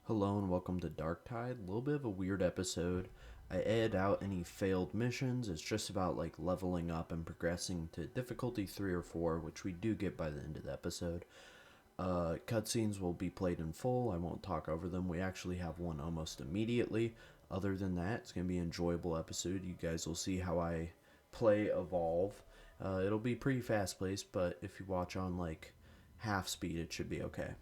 Hello and welcome to DarkTide. A little bit of a weird episode. I edit out any failed missions. It's just about like leveling up and progressing to difficulty 3 or 4, which we do get by the end of the episode. Cutscenes will be played in full. I won't talk over them. We actually have one almost immediately. Other than that, it's going to be an enjoyable episode. You guys will see how I play evolve. It'll be pretty fast paced, but if you watch on like half speed, it should be okay.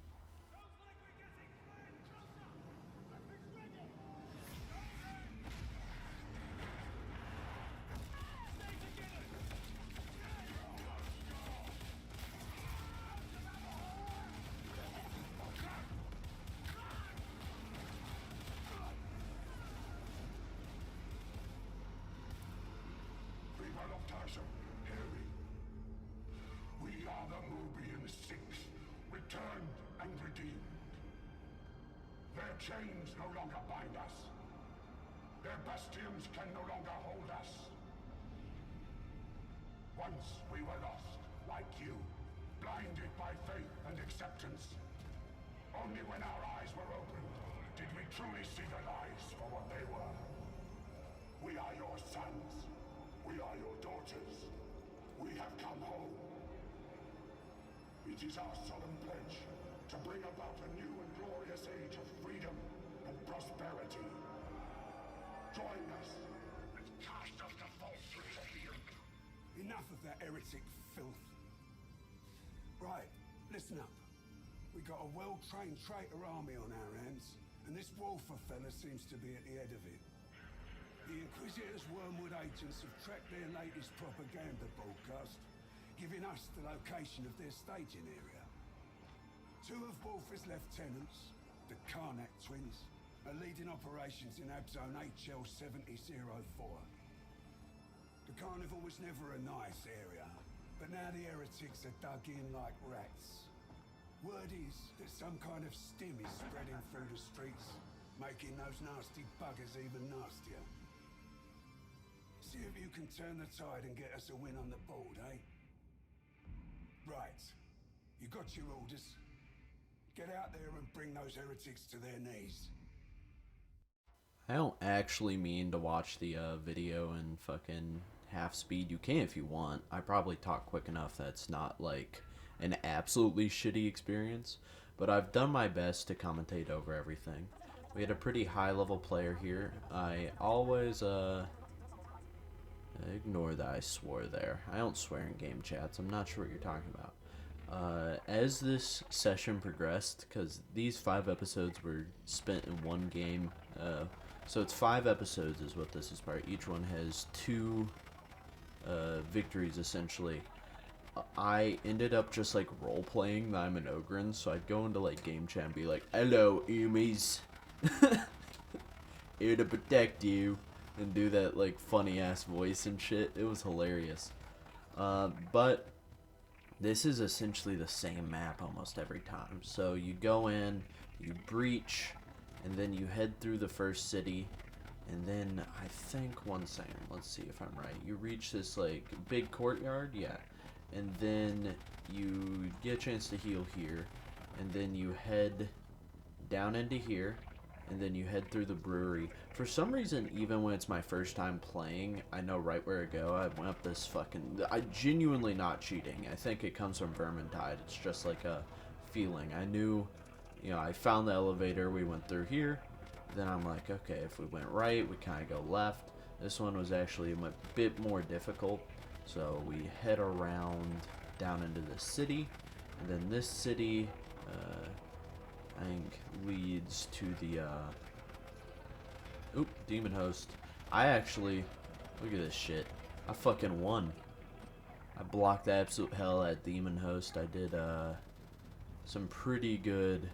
We are the Mubian Six, returned and redeemed. Their chains no longer bind us. Their bastions can no longer hold us. Once we were lost, like you, blinded by faith and acceptance. Only when our eyes were opened did we truly see the lies for what they were. We are your sons. We are your daughters. We have come home. It is our solemn pledge to bring about a new and glorious age of freedom and prosperity. Join us and cast off the falsehoods of the yoke. Enough of that heretic filth. Right, listen up. We got a well-trained traitor army on our hands, and this Wolfer fella seems to be at the head of it. The Inquisitor's Wormwood agents have tracked their latest propaganda broadcast, giving us the location of their staging area. Two of Wolfer's lieutenants, the Karnak twins, are leading operations in Abzone HL 7004. The Carnival was never a nice area, but now the heretics are dug in like rats. Word is that some kind of stim is spreading through the streets, making those nasty buggers even nastier. See if you can turn the tide and get us a win on the board, eh? Right. You got your orders. Get out there and bring those heretics to their knees. I don't actually mean to watch the video in fucking half speed. You can if you want. I probably talk quick enough that's not like an absolutely shitty experience, but I've done my best to commentate over everything. We had a pretty high level player here. I always ignore that I swore there. I don't swear in game chats. I'm not sure what you're talking about. As this session progressed, because these 5 episodes were spent in one game, so it's 5 episodes is what this is part. Each one has 2 victories, essentially. I ended up just, like, role-playing that I'm an Ogryn, so I'd go into, like, game chat and be like, "Hello, Umis. Here to protect you." And do that, like, funny-ass voice and shit. It was hilarious. But this is essentially the same map almost every time. So you go in, you breach, and then you head through the first city, and then I think, one second, let's see if I'm right. You reach this, like, big courtyard, yeah. And then you get a chance to heal here, and then you head down into here, and then you head through the brewery. For some reason, even when it's my first time playing, I know right where to go. I went up this fucking... I genuinely not cheating. I think it comes from Vermintide. It's just like a feeling. I knew, you know, I found the elevator. We went through here. Then I'm like, okay, if we went right, we kind of go left. This one was actually a bit more difficult. So we head around down into the city. And then this city... I think leads to the demon host. I actually, look at this shit, I fucking won. I blocked the absolute hell at demon host. I did some pretty good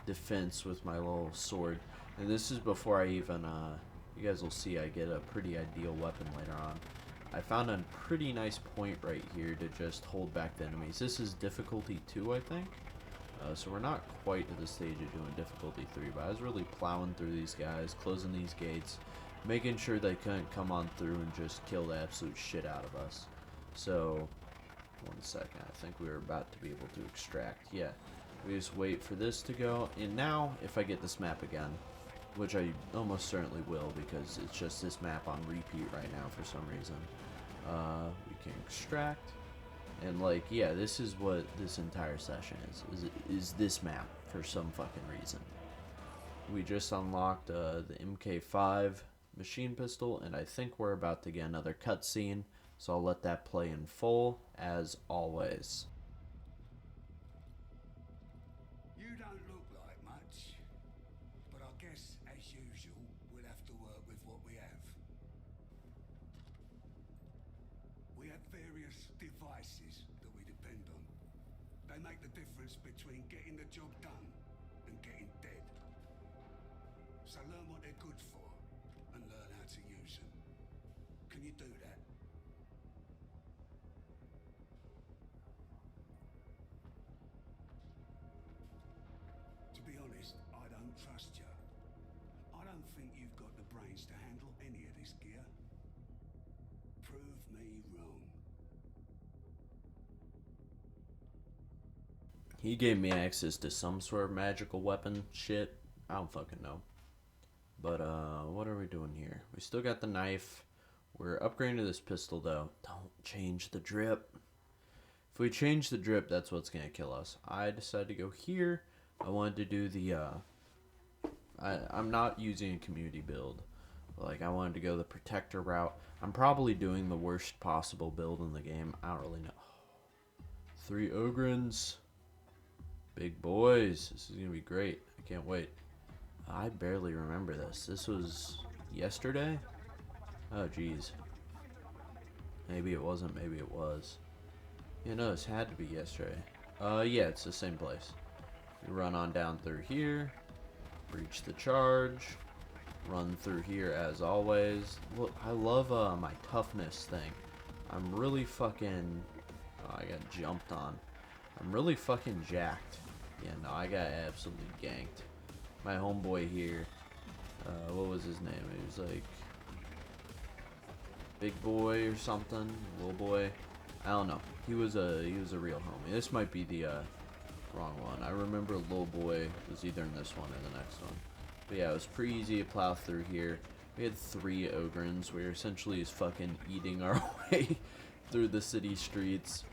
defense with my little sword, and this is before I even you guys will see I get a pretty ideal weapon later on. I found a pretty nice point right here to just hold back the enemies. This is difficulty 2, I think. So we're not quite at the stage of doing difficulty 3, but I was really plowing through these guys, closing these gates, making sure they couldn't come on through and just kill the absolute shit out of us. So, one second, I think we were about to be able to extract, yeah. We just wait for this to go. And now, if I get this map again, which I almost certainly will because it's just this map on repeat right now for some reason, we can extract. And like, yeah, this is what this entire session is this map for some fucking reason. We just unlocked the MK5 machine pistol, and I think we're about to get another cutscene, so I'll let that play in full, as always. You don't look like much, but I guess, as usual, we'll have to work with what we have. We have various devices that we depend on. They make the difference between getting the job done and getting dead. So learn what they're good for, and learn how to use them. Can you do that? To be honest, I don't trust you. I don't think you've got the brains to handle any of this gear. Prove me wrong. He gave me access to some sort of magical weapon shit. I don't fucking know. But, what are we doing here? We still got the knife. We're upgrading to this pistol, though. Don't change the drip. If we change the drip, that's what's gonna kill us. I decided to go here. I wanted to do the, I'm not using a community build. Like, I wanted to go the protector route. I'm probably doing the worst possible build in the game. I don't really know. 3 Ogryns. Big boys. This is gonna be great. I can't wait. I barely remember this. This was yesterday? Oh, jeez. Maybe it wasn't, maybe it was. Yeah, no, this had to be yesterday. Yeah, it's the same place. We run on down through here. Breach the charge. Run through here as always. Look, I love my toughness thing. I'm really fucking... Oh, I got jumped on. I'm really fucking jacked. Yeah, no, I got absolutely ganked. My homeboy here, what was his name? He was like Big Boy or something, Little Boy. I don't know. He was a real homie. This might be the wrong one. I remember Little Boy was either in this one or the next one. But yeah, it was pretty easy to plow through here. We had 3 Ogryns. We were essentially just fucking eating our way through the city streets.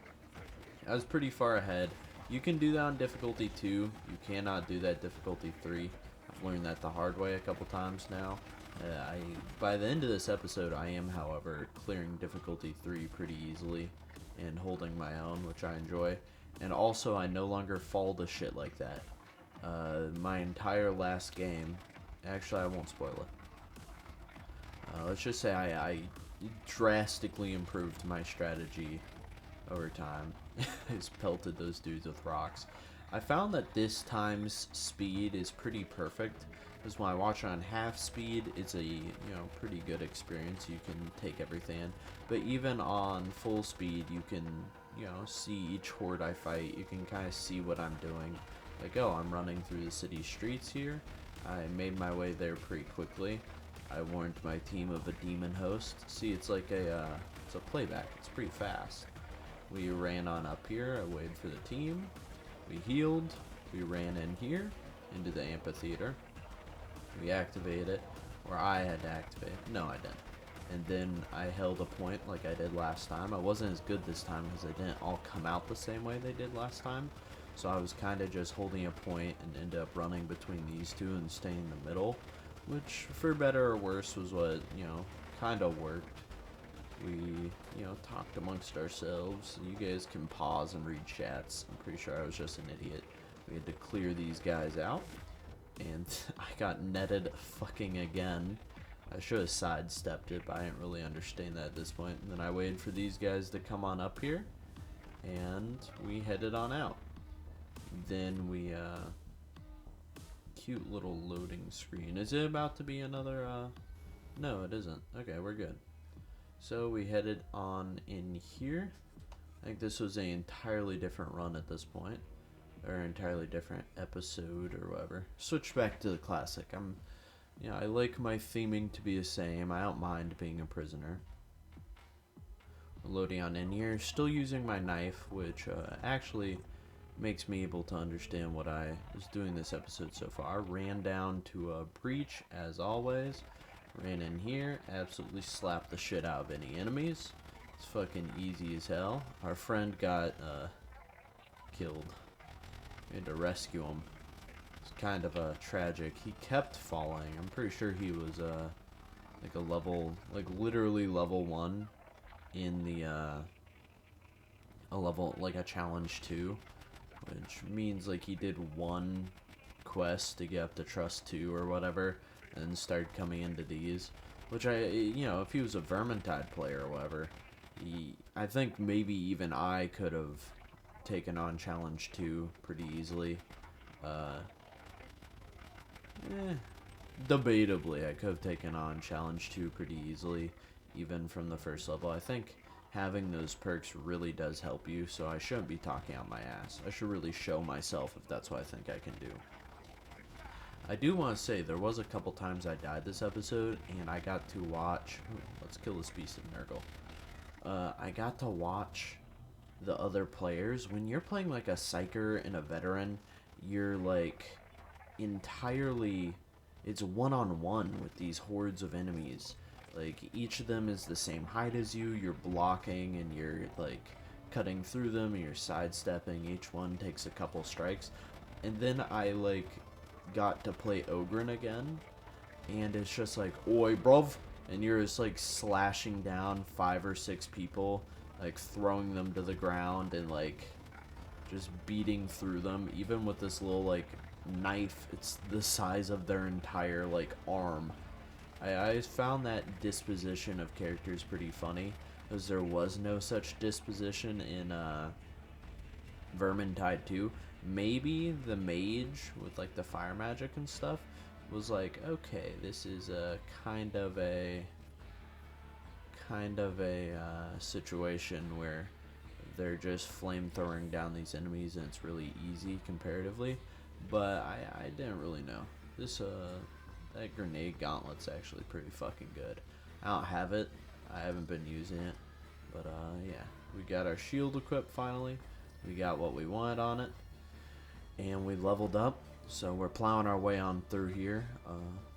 I was pretty far ahead. You can do that on difficulty 2. You cannot do that difficulty 3. I've learned that the hard way a couple times now. By the end of this episode, I am, however, clearing difficulty 3 pretty easily and holding my own, which I enjoy. And also, I no longer fall to shit like that. My entire last game, actually, I won't spoil it. Let's just say I drastically improved my strategy over time. I just pelted those dudes with rocks. I found that this time's speed is pretty perfect, because when I watch it on half speed, it's a pretty good experience. You can take everything in, but even on full speed, you can see each horde I fight. You can kind of see what I'm doing. Like, oh, I'm running through the city streets here. I made my way there pretty quickly. I warned my team of a demon host. See, it's like it's a playback. It's pretty fast. We ran on up here. I waited for the team. We healed. We ran in here into the amphitheater. We activated it, or I had to activate it. No, I didn't. And then I held a point like I did last time. I wasn't as good this time because they didn't all come out the same way they did last time. So I was kind of just holding a point and ended up running between these two and staying in the middle, which for better or worse was what, kind of worked. We, talked amongst ourselves. You guys can pause and read chats. I'm pretty sure I was just an idiot. We had to clear these guys out. And I got netted fucking again. I should have sidestepped it, but I didn't really understand that at this point. And then I waited for these guys to come on up here. And we headed on out. Then we, cute little loading screen. Is it about to be another, No, it isn't. Okay, we're good. So we headed on in here. I think this was an entirely different run at this point. Or entirely different episode or whatever. Switch back to the classic. I like my theming to be the same. I don't mind being a prisoner. We're loading on in here. Still using my knife, which actually makes me able to understand what I was doing this episode so far. Ran down to a breach as always. Ran in here, absolutely slapped the shit out of any enemies. It's fucking easy as hell. Our friend got killed. We had to rescue him. It's kind of tragic. He kept falling. I'm pretty sure he was like a level, like literally level 1 in the a level, like a challenge 2, which means like he did one quest to get up to trust 2 or whatever, and started coming into these, which you know, if he was a Vermintide player or whatever, I think maybe even I could have taken on challenge 2 pretty easily. Debatably, I could have taken on challenge 2 pretty easily, even from the first level. I think having those perks really does help you, so I shouldn't be talking out my ass. I should really show myself if that's what I think I can do. I do want to say, there was a couple times I died this episode, and I got to watch... let's kill this beast of Nurgle. I got to watch the other players. When you're playing like a Psyker and a Veteran, you're like entirely... it's one-on-one with these hordes of enemies. Like, each of them is the same height as you, you're blocking and you're like cutting through them and you're sidestepping. Each one takes a couple strikes. And then I like got to play Ogryn again, and it's just like, oi bruv, and you're just like slashing down 5 or 6 people, like throwing them to the ground and like just beating through them, even with this little like knife. It's the size of their entire like arm. I found that disposition of characters pretty funny, because there was no such disposition in Vermintide 2. Maybe the mage with like the fire magic and stuff was like, okay, this is a kind of a situation where they're just flamethrowing down these enemies and it's really easy comparatively. But I didn't really know. This that grenade gauntlet's actually pretty fucking good. I don't have it. I haven't been using it. But yeah, we got our shield equipped finally. We got what we wanted on it. And we leveled up. So we're plowing our way on through here.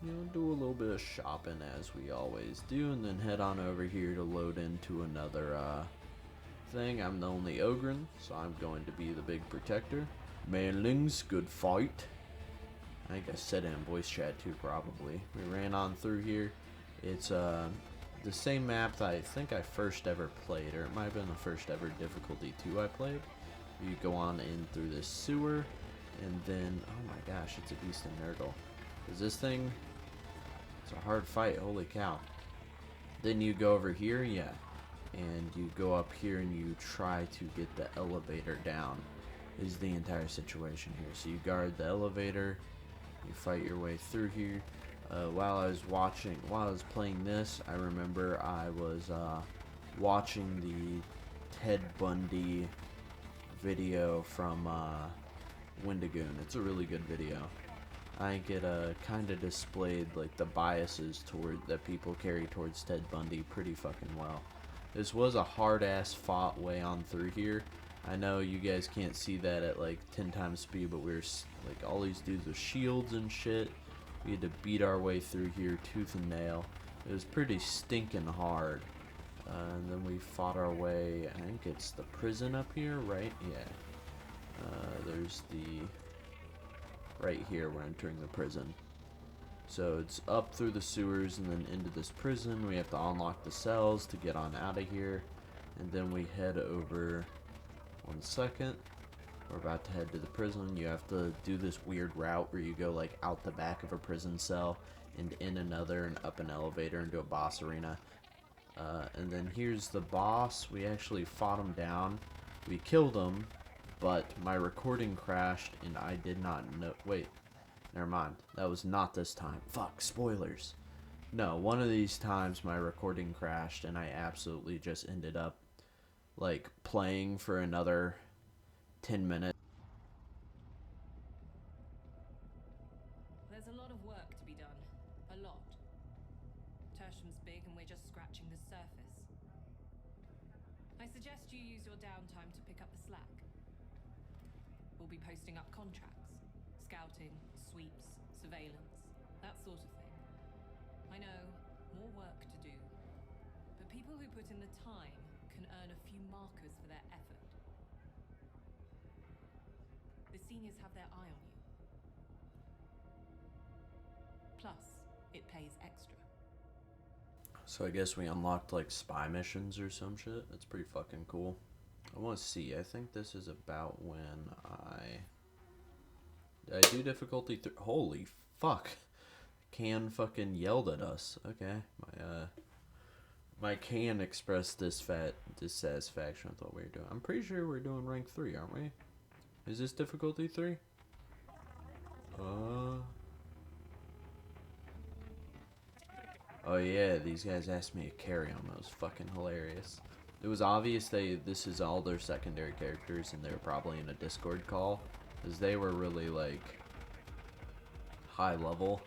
You know, do a little bit of shopping as we always do, and then head on over here to load into another thing. I'm the only Ogryn, so I'm going to be the big protector. Manlings, good fight. I think I said it in voice chat too, probably. We ran on through here. It's the same map that I think I first ever played, or it might have been the first ever difficulty 2 I played. You go on in through this sewer, and then, oh my gosh, it's a beast of Nurgle. Is this thing, it's a hard fight, holy cow. Then you go over here, yeah, and you go up here and you try to get the elevator down, is the entire situation here. So you guard the elevator, you fight your way through here. While I was playing this, I remember I was watching the Ted Bundy video from Wendigoon. It's a really good video. I think it kind of displayed like the biases that people carry towards Ted Bundy pretty fucking well. This was a hard ass fought way on through here. I know you guys can't see that at like 10 times speed, but we were like all these dudes with shields and shit. We had to beat our way through here tooth and nail. It was pretty stinking hard. And then we fought our way, I think it's the prison up here, right? Yeah. There's the... right here, we're entering the prison. So it's up through the sewers and then into this prison. We have to unlock the cells to get on out of here. And then we head over... one second. We're about to head to the prison. You have to do this weird route where you go like out the back of a prison cell and in another and up an elevator into a boss arena. And then here's the boss. We actually fought him down. We killed him, but my recording crashed and I did not know. Wait, never mind. That was not this time. Fuck, spoilers. No, one of these times my recording crashed and I absolutely just ended up like playing for another 10 minutes. There's a lot of work to be done. A lot. Tertium's big and we're just scratching the surface. I suggest you use your downtime to pick up the slack. We'll be posting up contracts. Scouting, sweeps, surveillance, that sort of thing. I know, more work to do. But people who put in the time can earn a few markers for their effort. The seniors have their eye on you. Plus, it pays extra. So I guess we unlocked like spy missions or some shit. That's pretty fucking cool. I want to see. I think this is about when did I do difficulty 3? Holy fuck. Can fucking yelled at us. Okay. My can expressed dissatisfaction with what we were doing. I'm pretty sure we're doing rank 3, aren't we? Is this difficulty 3? Oh yeah, these guys asked me to carry them. That was fucking hilarious. It was obvious this is all their secondary characters and they were probably in a Discord call. Because they were really like high level.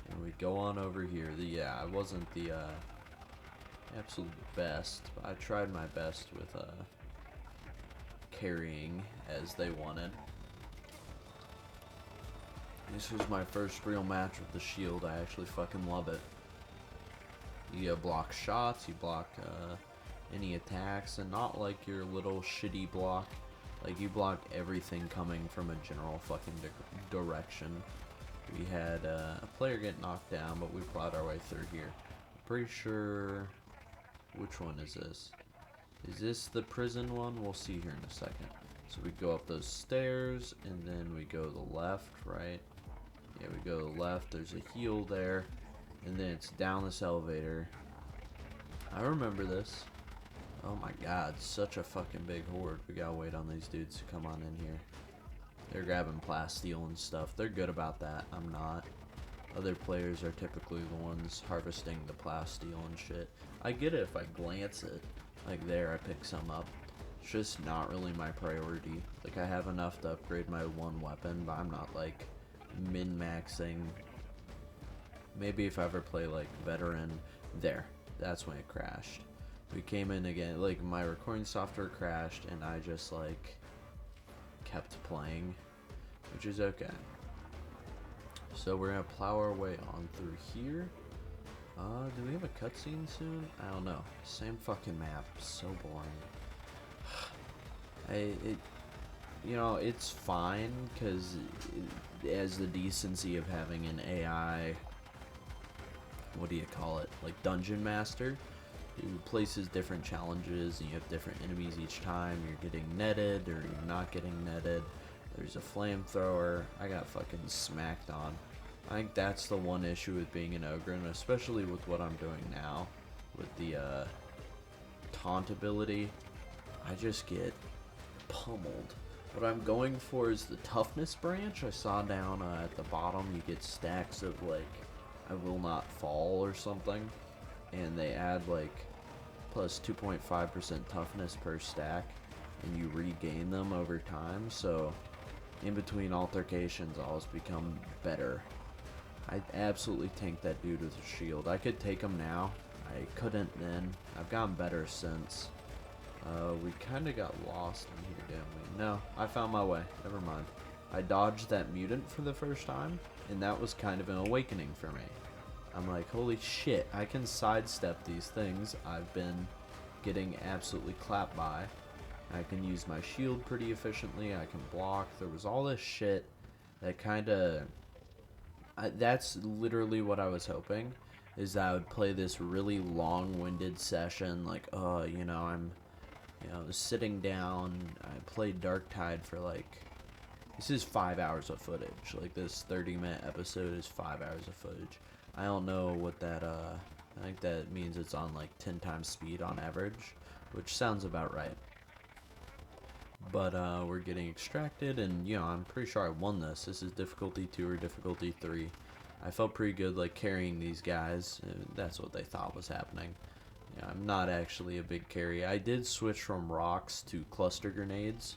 And we go on over here. I wasn't the absolute best, but I tried my best with carrying as they wanted. This was my first real match with the shield. I actually fucking love it. You block shots, you block any attacks, and not like your little shitty block. Like, you block everything coming from a general fucking direction. We had a player get knocked down, but we plowed our way through here. I'm pretty sure... Which one is this? Is this the prison one? We'll see here in a second. So we go up those stairs, and then we go to the left, right? Yeah, we go to the left. There's a heal there. And then it's down this elevator. I remember this. Oh my god, such a fucking big horde. We gotta wait on these dudes to come on in here. They're grabbing plasteel and stuff. They're good about that. I'm not. Other players are typically the ones harvesting the plasteel and shit. I get it if I glance it. Like there, I pick some up. It's just not really my priority. Like, I have enough to upgrade my one weapon, but I'm not like min-maxing. Maybe if I ever play like veteran. There, that's when it crashed. We came in again, like my recording software crashed and I just like kept playing, which is okay. So we're gonna plow our way on through here. Do we have a cutscene soon? I don't know. Same fucking map. So boring. You know, it's fine because it has the decency of having an AI. What do you call it? Like dungeon master, who places different challenges, and you have different enemies each time. You're getting netted or you're not getting netted. There's a flamethrower. I got fucking smacked on. I think that's the one issue with being an Ogryn, especially with what I'm doing now with the taunt ability. I just get pummeled. What I'm going for is the toughness branch. I saw down at the bottom you get stacks of like I will not fall or something, and they add like plus 2.5% toughness per stack, and you regain them over time. So in between altercations, I'll just become better. I absolutely tanked that dude with a shield. I could take him now. I couldn't then. I've gotten better since. We kind of got lost in here, didn't we? No, I found my way. Never mind. I dodged that mutant for the first time, and that was kind of an awakening for me. I'm like, holy shit, I can sidestep these things I've been getting absolutely clapped by. I can use my shield pretty efficiently. I can block. There was all this shit that kind of... that's literally what I was hoping, is that I would play this really long-winded session, like, oh, you know, I'm, you know, sitting down. I played DarkTide for like... This is 5 hours of footage. Like, this 30-minute episode is 5 hours of footage. I don't know what that, I think that means it's on, like, 10 times speed on average, which sounds about right. But, we're getting extracted, and, you know, I'm pretty sure I won this. This is difficulty 2 or difficulty 3. I felt pretty good, like, carrying these guys. That's what they thought was happening. Yeah, I'm not actually a big carry. I did switch from rocks to cluster grenades.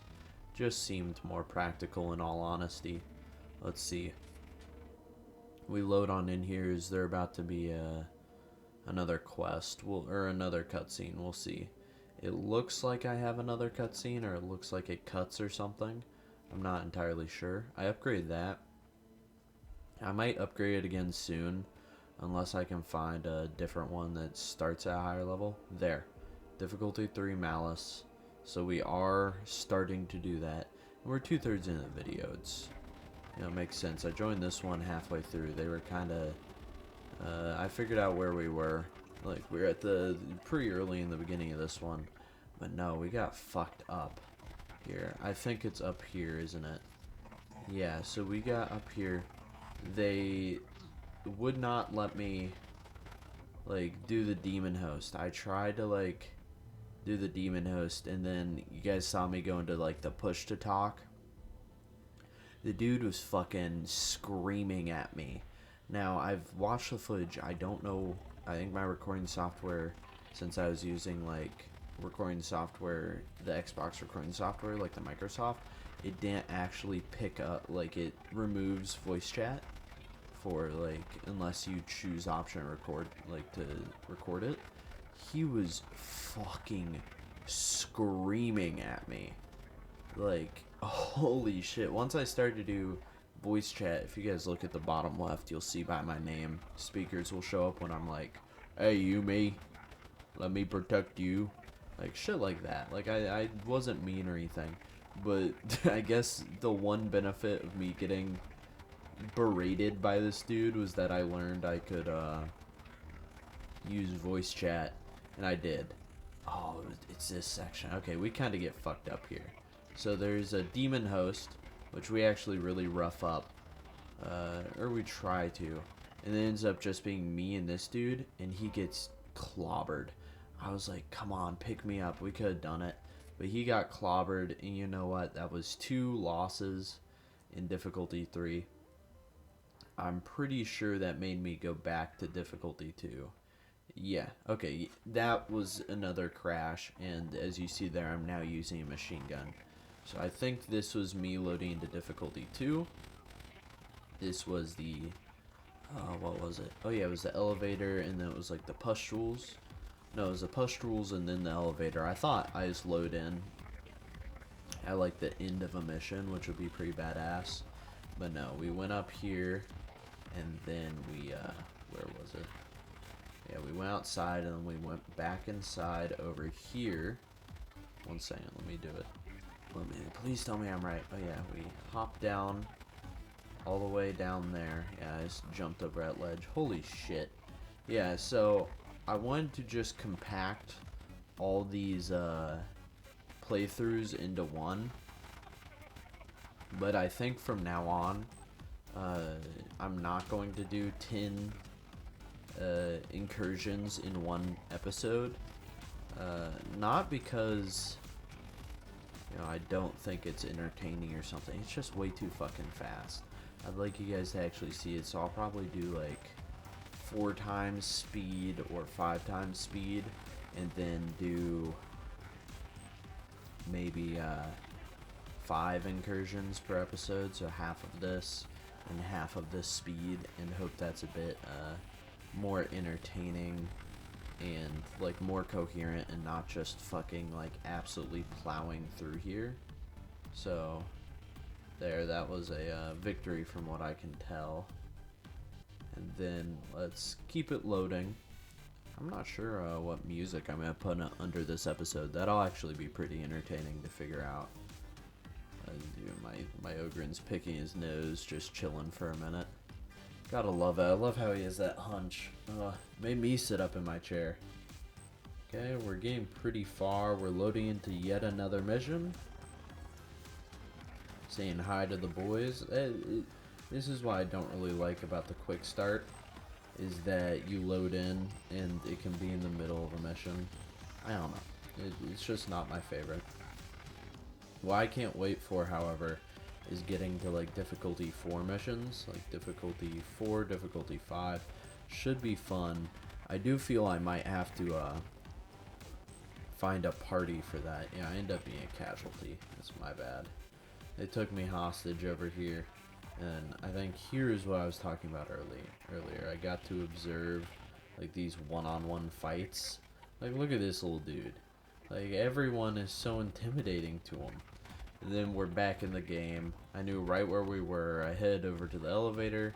Just seemed more practical in all honesty. Let's see. We load on in here. Is there about to be another quest? Or another cutscene? We'll see. It looks like I have another cutscene, or it looks like it cuts or something. I'm not entirely sure. I upgraded that. I might upgrade it again soon, unless I can find a different one that starts at a higher level. There. Difficulty 3 Malice. So we are starting to do that. We're 2/3 into the video. It's, you know, it makes sense. I joined this one halfway through. They were kind of... I figured out where we were. Like, we were at the... pretty early in the beginning of this one. But no, we got fucked up here. I think it's up here, isn't it? Yeah, so we got up here. They would not let me, like, do the demon host. I tried to, like, do the demon host, and then you guys saw me go into, like, the push to talk. The dude was fucking screaming at me. Now, I've watched the footage. I don't know. I think my recording software, since I was using, like, recording software, the Xbox recording software, like the Microsoft, it didn't actually pick up, like, it removes voice chat for, like, unless you choose option record, like, to record it. He was fucking screaming at me. Like, holy shit. Once I started to do voice chat, if you guys look at the bottom left, you'll see by my name, speakers will show up when I'm like, hey, you, me, let me protect you. Like, shit like that. Like, I wasn't mean or anything. But I guess the one benefit of me getting berated by this dude was that I learned I could use voice chat, and I did. Oh, it's this section. Okay, we kind of get fucked up here. So there's a demon host, which we actually really rough up, or we try to, and it ends up just being me and this dude, and he gets clobbered. I was like, come on, pick me up. We could have done it. But he got clobbered, and you know what? That was 2 losses in difficulty 3. I'm pretty sure that made me go back to difficulty 2. Yeah, okay, that was another crash, and as you see there, I'm now using a machine gun. So I think this was me loading into difficulty 2. This was the, what was it? Oh yeah, it was the elevator, and then it was like the pustules. No, it was the pustules and then the elevator. I thought I just load in at like the end of a mission, which would be pretty badass. But no, we went up here, and then we, where was it? Yeah, we went outside, and then we went back inside over here. 1 second, let me do it. Please tell me I'm right. Oh yeah, we hopped down all the way down there. Yeah, I just jumped over that ledge. Holy shit. Yeah, so I wanted to just compact all these playthroughs into one, but I think from now on I'm not going to do 10 incursions in one episode, not because, you know, I don't think it's entertaining or something. It's just way too fucking fast. I'd like you guys to actually see it, so I'll probably do like 4 times speed or 5 times speed, and then do maybe 5 incursions per episode, so half of this and half of this speed, and hope that's a bit more entertaining and like more coherent and not just fucking like absolutely plowing through here. So there, that was a victory from what I can tell. And then let's keep it loading. I'm not sure what music I'm gonna put under this episode. That'll actually be pretty entertaining to figure out. My Ogryn's picking his nose, just chilling for a minute. Gotta love it. I love how he has that hunch. Made me sit up in my chair. Okay, we're getting pretty far. We're loading into yet another mission. Saying hi to the boys. This is what I don't really like about the quick start, is that you load in and it can be in the middle of a mission. I don't know. It's just not my favorite. What I can't wait for, however, is getting to like difficulty 4 missions, like difficulty 4, difficulty 5. Should be fun. I do feel I might have to find a party for that. Yeah, I end up being a casualty. That's my bad. They took me hostage over here, and I think here's what I was talking about earlier. I got to observe like these one-on-one fights. Like, look at this little dude. Like, everyone is so intimidating to him. And then we're back in the game. I knew right where we were. I head over to the elevator.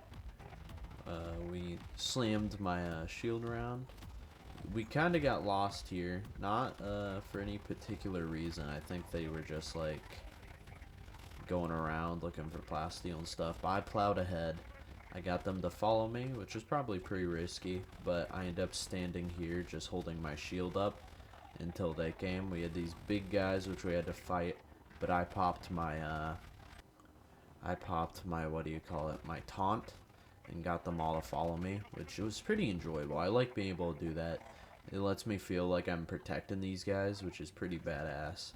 We slammed my shield around. We kind of got lost here. Not for any particular reason. I think they were just like going around looking for plasteel and stuff. But I plowed ahead. I got them to follow me, which was probably pretty risky, but I ended up standing here just holding my shield up until they came. We had these big guys which we had to fight, but I popped my what do you call it, my taunt, and got them all to follow me, which was pretty enjoyable. I like being able to do that. It lets me feel like I'm protecting these guys, which is pretty badass.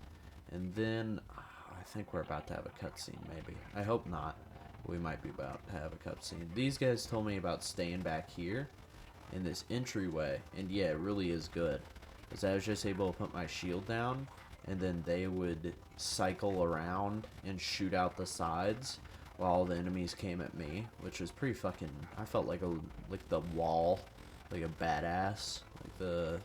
And then I think we're about to have a cutscene, maybe. I hope not. We might be about to have a cutscene. These guys told me about staying back here in this entryway, and yeah, it really is good. Because I was just able to put my shield down, and then they would cycle around and shoot out the sides while the enemies came at me, which was pretty fucking. I felt like the wall, like a badass, like the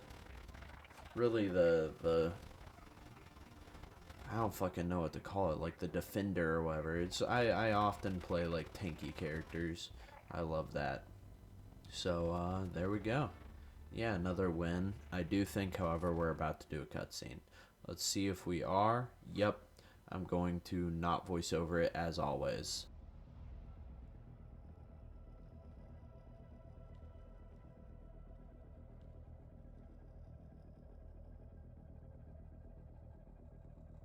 I don't fucking know what to call it, like the defender or whatever. I often play like tanky characters. I love that. So there we go. Yeah, another win. I do think, however, we're about to do a cutscene. Let's see if we are. Yep. I'm going to not voice over it as always.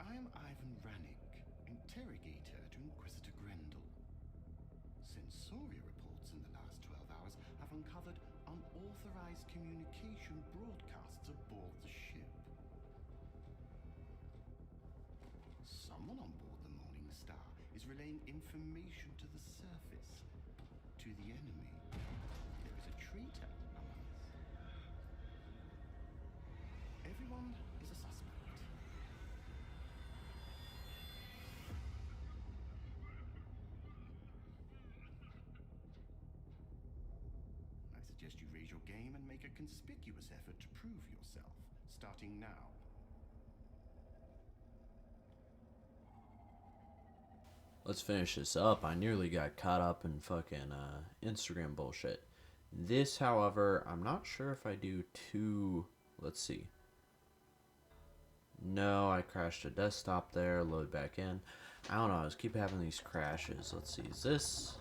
I am Ivan Rannick, interrogator to Inquisitor Grendel. Sensoria reports in the last 12 hours have uncovered unauthorized communication broadcasts aboard the ship. Someone on board the Morning Star is relaying information to the surface, to the enemy. There is a traitor among us. Everyone is a suspect. I suggest you raise your game and make a conspicuous effort to prove yourself, starting now. Let's finish this up. I nearly got caught up in fucking Instagram bullshit. This, however, I'm not sure if I do two. Let's see. No, I crashed a desktop there. Load back in. I don't know. I just keep having these crashes. Let's see. Is this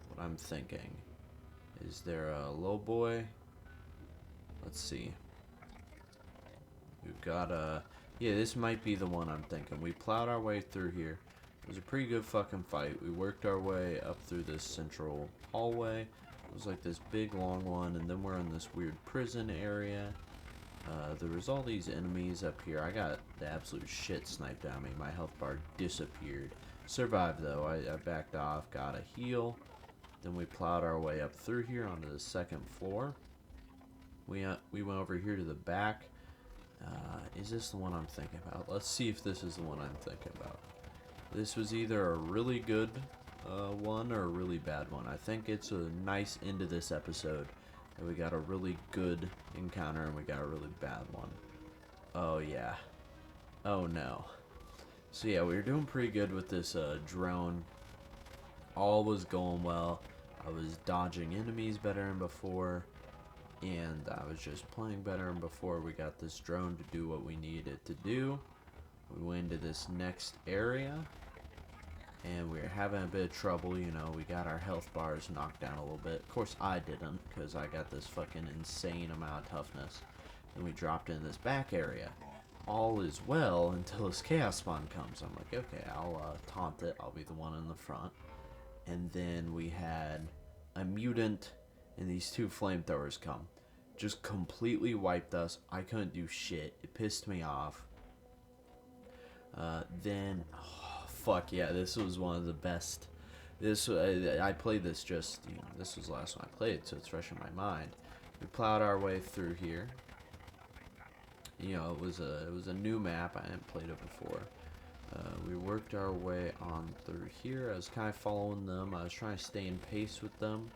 what I'm thinking? Is there a low boy? Let's see. We've got a. Yeah, this might be the one I'm thinking. We plowed our way through here. It was a pretty good fucking fight. We worked our way up through this central hallway. It was like this big long one, and then we're in this weird prison area. There was all these enemies up here. I got the absolute shit sniped at me. My health bar disappeared. Survived though. I backed off, got a heal. Then we plowed our way up through here onto the second floor. We went over here to the back. Is this the one I'm thinking about? Let's see if this is the one I'm thinking about. This was either a really good one or a really bad one. I think it's a nice end to this episode. And we got a really good encounter and we got a really bad one. Oh yeah. Oh no. So yeah, we were doing pretty good with this drone. All was going well. I was dodging enemies better than before. And I was just playing better than before. We got this drone to do what we needed it to do. We went into this next area. And we were having a bit of trouble, you know. We got our health bars knocked down a little bit. Of course, I didn't, because I got this fucking insane amount of toughness. Then we dropped in this back area. All is well until this chaos spawn comes. I'm like, okay, I'll taunt it. I'll be the one in the front. And then we had a mutant and these two flamethrowers come. Just completely wiped us. I couldn't do shit. It pissed me off. Then... fuck yeah, this was one of the best. I played this just, you know, this was the last one I played, so it's fresh in my mind. We plowed our way through here. You know, it was a new map. I hadn't played it before. We worked our way on through here. I was kind of following them. I was trying to stay in pace with them.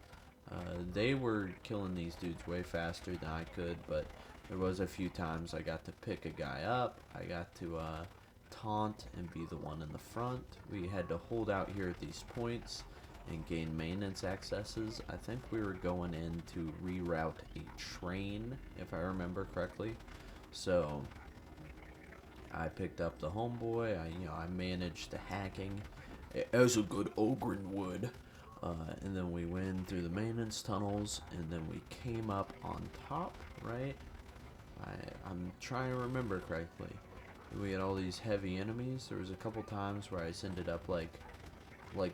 They were killing these dudes way faster than I could, but there was a few times I got to pick a guy up. I got to taunt and be the one in the front. We had to hold out here at these points and gain maintenance accesses. I think we were going in to reroute a train, if I remember correctly. So I picked up the homeboy. I managed the hacking as a good Ogryn would. And then we went through the maintenance tunnels, and then we came up on top, right? I'm trying to remember correctly. We had all these heavy enemies. There was a couple times where I just ended up like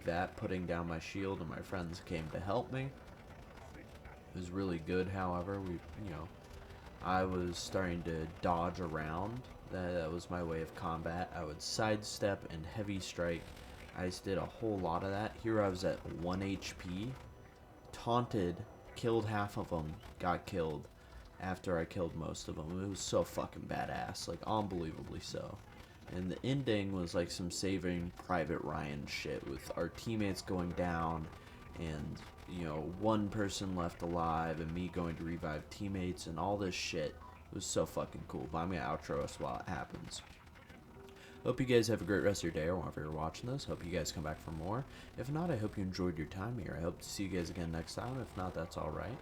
that, putting down my shield, and my friends came to help me. It was really good. However, I was starting to dodge around. That was my way of combat. I would sidestep and heavy strike. I just did a whole lot of that. Here I was at 1 HP, taunted, killed half of them, got killed after I killed most of them. It was so fucking badass, like unbelievably so. And the ending was like some Saving Private Ryan shit with our teammates going down and, one person left alive and me going to revive teammates and all this shit. It was so fucking cool. But I'm going to outro us while it happens. Hope you guys have a great rest of your day or whenever you're watching this. Hope you guys come back for more. If not, I hope you enjoyed your time here. I hope to see you guys again next time. If not, that's alright.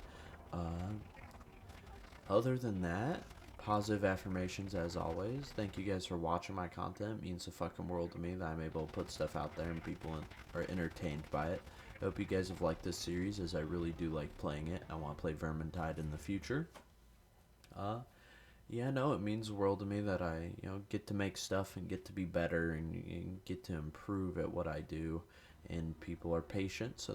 Other than that, positive affirmations as always. Thank you guys for watching my content. It means the fucking world to me that I'm able to put stuff out there and people are entertained by it. I hope you guys have liked this series, as I really do like playing it. I want to play Vermintide in the future. Yeah, no, it means the world to me that I, get to make stuff and get to be better and get to improve at what I do, and people are patient, so